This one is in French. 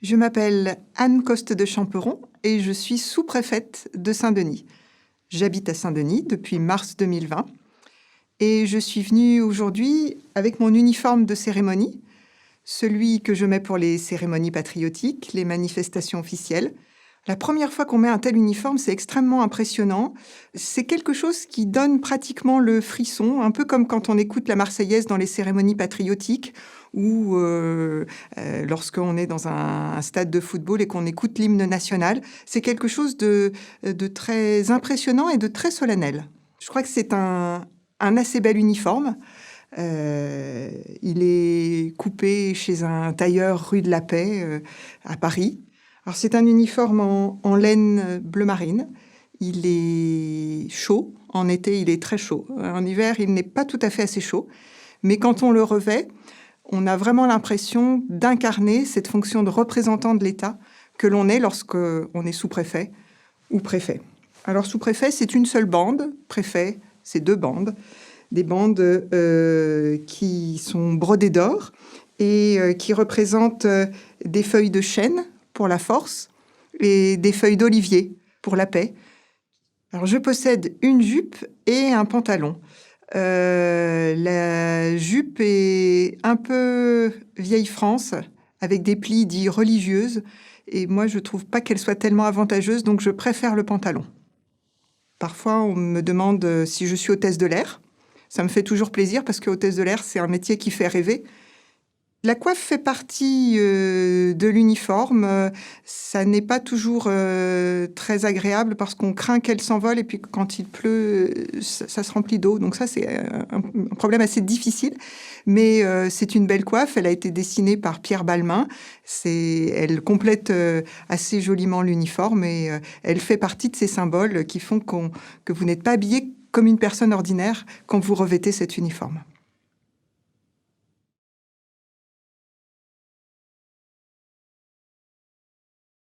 Je m'appelle Anne Coste de Champeron et je suis sous-préfète de Saint-Denis. J'habite à Saint-Denis depuis mars 2020 et je suis venue aujourd'hui avec mon uniforme de cérémonie, celui que je mets pour les cérémonies patriotiques, les manifestations officielles. La première fois qu'on met un tel uniforme, c'est extrêmement impressionnant. C'est quelque chose qui donne pratiquement le frisson, un peu comme quand on écoute la Marseillaise dans les cérémonies patriotiques ou lorsqu'on est dans un stade de football et qu'on écoute l'hymne national. C'est quelque chose de très impressionnant et de très solennel. Je crois que c'est un assez bel uniforme. Il est coupé chez un tailleur rue de la Paix à Paris. Alors c'est un uniforme en laine bleu marine. Il est chaud. En été, il est très chaud. En hiver, il n'est pas tout à fait assez chaud. Mais quand on le revêt, on a vraiment l'impression d'incarner cette fonction de représentant de l'État que l'on est lorsqu'on est sous-préfet ou préfet. Alors sous-préfet, c'est une seule bande. Préfet, c'est 2 bandes. Des bandes qui sont brodées d'or et qui représentent des feuilles de chêne pour la force et des feuilles d'olivier pour la paix. Alors, je possède une jupe et un pantalon. La jupe est un peu vieille France, avec des plis dits religieuses, et moi, je ne trouve pas qu'elle soit tellement avantageuse, donc je préfère le pantalon. Parfois, on me demande si je suis hôtesse de l'air. Ça me fait toujours plaisir, parce que hôtesse de l'air, c'est un métier qui fait rêver. La coiffe fait partie de l'uniforme. Ça n'est pas toujours très agréable parce qu'on craint qu'elle s'envole et puis quand il pleut, ça se remplit d'eau. Donc ça, c'est un problème assez difficile. Mais c'est une belle coiffe. Elle a été dessinée par Pierre Balmain. Elle complète assez joliment l'uniforme et elle fait partie de ces symboles qui font que vous n'êtes pas habillé comme une personne ordinaire quand vous revêtez cet uniforme.